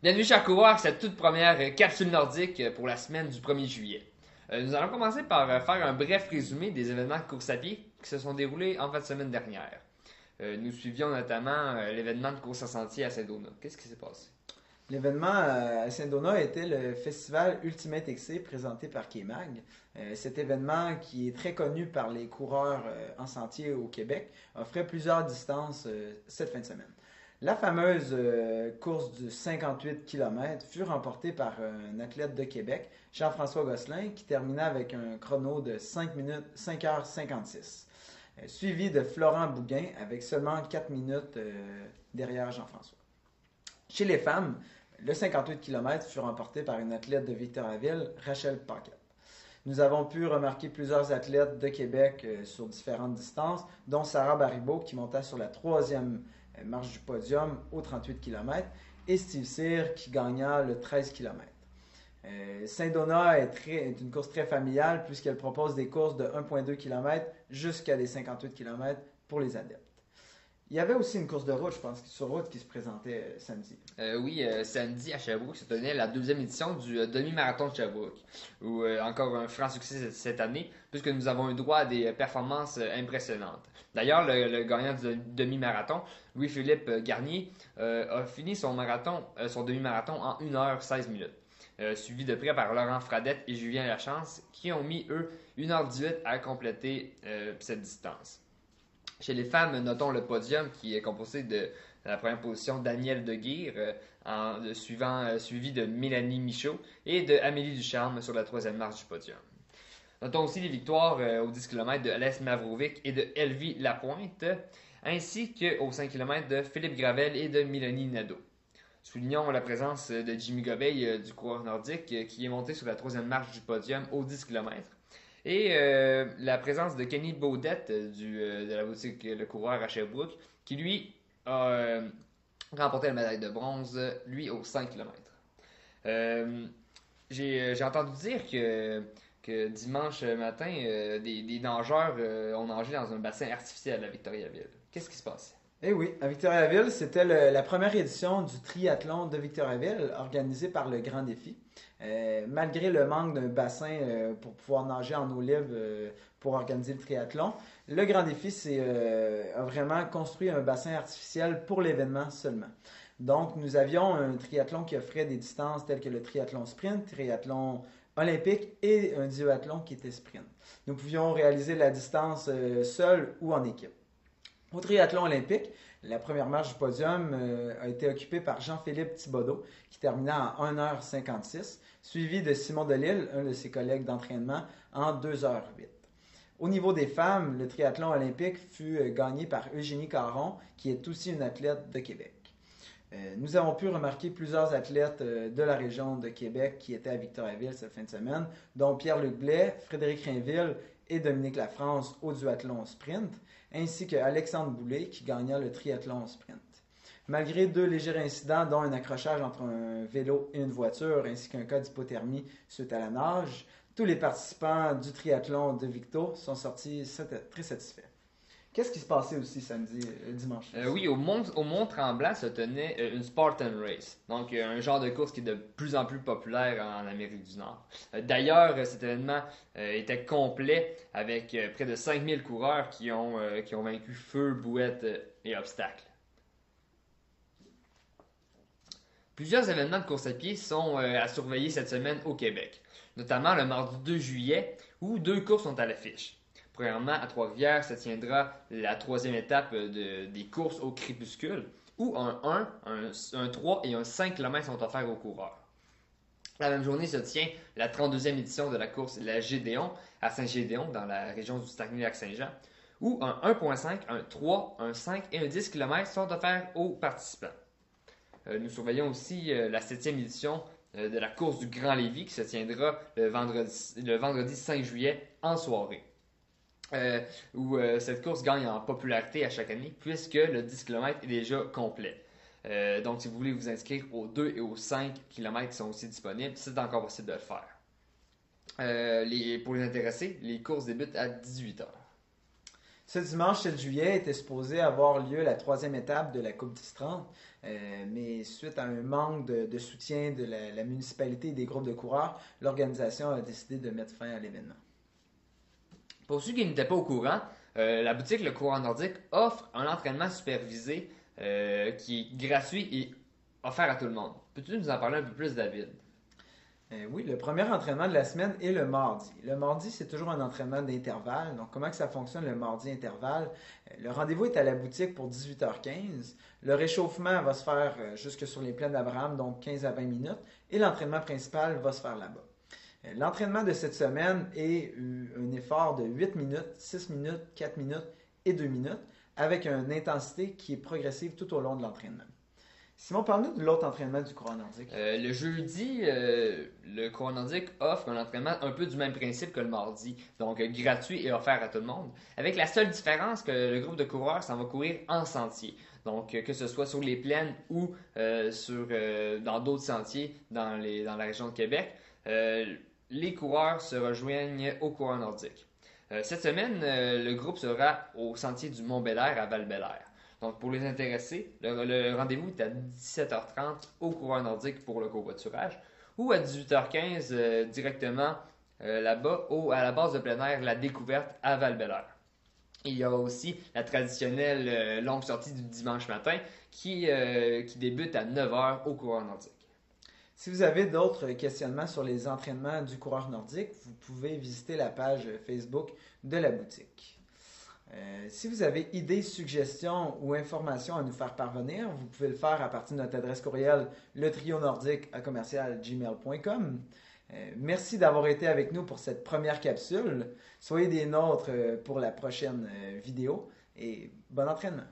Bienvenue chers coureurs, cette toute première capsule nordique pour la semaine du 1er juillet. Nous allons commencer par faire un bref résumé des événements de course à pied qui se sont déroulés en fin de semaine dernière. Nous suivions notamment l'événement de course à sentier à Saint-Donat. Qu'est-ce qui s'est passé? L'événement à Saint-Donat était le festival Ultimate XC présenté par K-Mag. Cet événement, qui est très connu par les coureurs en sentier au Québec, offrait plusieurs distances cette fin de semaine. La fameuse course du 58 km fut remportée par un athlète de Québec, Jean-François Gosselin, qui termina avec un chrono de 5 minutes, 5h56, suivi de Florent Bouguin avec seulement 4 minutes derrière Jean-François. Chez les femmes, le 58 km fut remporté par une athlète de Victoriaville, Rachel Paquette. Nous avons pu remarquer plusieurs athlètes de Québec sur différentes distances, dont Sarah Baribeau qui monta sur la troisième marche du podium au 38 km et Steve Cyr qui gagna le 13 km. Saint-Donat est une course très familiale puisqu'elle propose des courses de 1,2 km jusqu'à des 58 km pour les adeptes. Il y avait aussi une course de route, je pense, sur route qui se présentait samedi. Oui, samedi à Sherbrooke se tenait la deuxième édition du demi-marathon de Sherbrooke. Où, encore un franc succès cette année, puisque nous avons eu droit à des performances impressionnantes. D'ailleurs, le gagnant du demi-marathon, Louis-Philippe Garnier, a fini son demi-marathon en 1h16 minutes. Suivi de près par Laurent Fradette et Julien Lachance, qui ont mis, eux, 1h18 à compléter cette distance. Chez les femmes, notons le podium qui est composé de la première position Danielle Deguire, suivi de Mélanie Michaud et de Amélie Ducharme sur la troisième marche du podium. Notons aussi les victoires aux 10 km de Alès Mavrovic et de Elvie Lapointe, ainsi qu'aux 5 km de Philippe Gravel et de Mélanie Nadeau. Soulignons la présence de Jimmy Gobeil du coureur nordique qui est monté sur la troisième marche du podium aux 10 km. Et la présence de Kenny Baudette de la boutique Le Coureur à Sherbrooke, qui lui a remporté la médaille de bronze, lui, aux 5 km. J'ai entendu dire que dimanche matin, des nageurs ont nagé dans un bassin artificiel à Victoriaville. Qu'est-ce qui se passe? Eh oui, à Victoriaville, c'était la première édition du triathlon de Victoriaville, organisé par le Grand Défi. Malgré le manque d'un bassin pour pouvoir nager en eau libre pour organiser le triathlon, le Grand Défi a vraiment construit un bassin artificiel pour l'événement seulement. Donc, nous avions un triathlon qui offrait des distances telles que le triathlon sprint, triathlon olympique et un duathlon qui était sprint. Nous pouvions réaliser la distance seul ou en équipe. Au triathlon olympique, la première marche du podium a été occupée par Jean-Philippe Thibodeau, qui termina en 1h56, suivi de Simon Delille, un de ses collègues d'entraînement, en 2h08. Au niveau des femmes, le triathlon olympique fut gagné par Eugénie Caron, qui est aussi une athlète de Québec. Nous avons pu remarquer plusieurs athlètes de la région de Québec qui étaient à Victoriaville cette fin de semaine, dont Pierre-Luc Blais, Frédéric Rainville et Dominique Lafrance au duathlon sprint, ainsi que Alexandre Boulay qui gagna le triathlon sprint. Malgré deux légers incidents, dont un accrochage entre un vélo et une voiture, ainsi qu'un cas d'hypothermie suite à la nage, tous les participants du triathlon de Victo sont sortis très satisfaits. Qu'est-ce qui se passait aussi dimanche? Oui, au Mont-Tremblant se tenait une Spartan Race, donc un genre de course qui est de plus en plus populaire en Amérique du Nord. D'ailleurs, cet événement était complet avec près de 5000 coureurs qui ont vaincu feu, bouette et obstacles. Plusieurs événements de course à pied sont à surveiller cette semaine au Québec, notamment le mardi 2 juillet où deux courses sont à l'affiche. Premièrement, à Trois-Rivières se tiendra la troisième étape des courses au crépuscule, où un 1, un 3 et un 5 km sont offerts aux coureurs. La même journée se tient la 32e édition de la course La Gédéon à Saint-Gédéon, dans la région du Saguenay-Lac-Saint-Jean, où un 1,5, un 3, un 5 et un 10 km sont offerts aux participants. Nous surveillons aussi la 7e édition de la course du Grand Lévis qui se tiendra le vendredi 5 juillet en soirée. Où cette course gagne en popularité à chaque année puisque le 10 km est déjà complet. Donc si vous voulez vous inscrire aux 2 et aux 5 km qui sont aussi disponibles, c'est encore possible de le faire. Pour les intéressés, les courses débutent à 18h. Ce dimanche 7 juillet était supposé avoir lieu la troisième étape de la Coupe 10-30, mais suite à un manque de soutien de la municipalité et des groupes de coureurs, l'organisation a décidé de mettre fin à l'événement. Pour ceux qui n'étaient pas au courant, la boutique Le Coureur Nordique offre un entraînement supervisé qui est gratuit et offert à tout le monde. Peux-tu nous en parler un peu plus, David? Oui, le premier entraînement de la semaine est le mardi. Le mardi, c'est toujours un entraînement d'intervalle. Donc, comment que ça fonctionne le mardi intervalle? Le rendez-vous est à la boutique pour 18h15. Le réchauffement va se faire jusque sur les plaines d'Abraham, donc 15 à 20 minutes. Et l'entraînement principal va se faire là-bas. L'entraînement de cette semaine est un effort de 8 minutes, 6 minutes, 4 minutes et 2 minutes, avec une intensité qui est progressive tout au long de l'entraînement. Simon, parle-nous de l'autre entraînement du coureur nordique. Le jeudi, le coureur nordique offre un entraînement un peu du même principe que le mardi, donc gratuit et offert à tout le monde, avec la seule différence que le groupe de coureurs s'en va courir en sentier. Donc, que ce soit sur les plaines ou dans d'autres sentiers dans la région de Québec, les coureurs se rejoignent au coureur nordique. Cette semaine, le groupe sera au sentier du Mont-Bélair à Val-Bélair. Donc, pour les intéressés, le rendez-vous est à 17h30 au coureur nordique pour le covoiturage ou à 18h15 directement là-bas à la base de plein air, la découverte à Val-Bélair. Il y a aussi la traditionnelle longue sortie du dimanche matin qui débute à 9h au coureur nordique. Si vous avez d'autres questionnements sur les entraînements du coureur nordique, vous pouvez visiter la page Facebook de la boutique. Si vous avez idées, suggestions ou informations à nous faire parvenir, vous pouvez le faire à partir de notre adresse courriel letrionordique@gmail.com. Merci d'avoir été avec nous pour cette première capsule. Soyez des nôtres pour la prochaine vidéo et bon entraînement.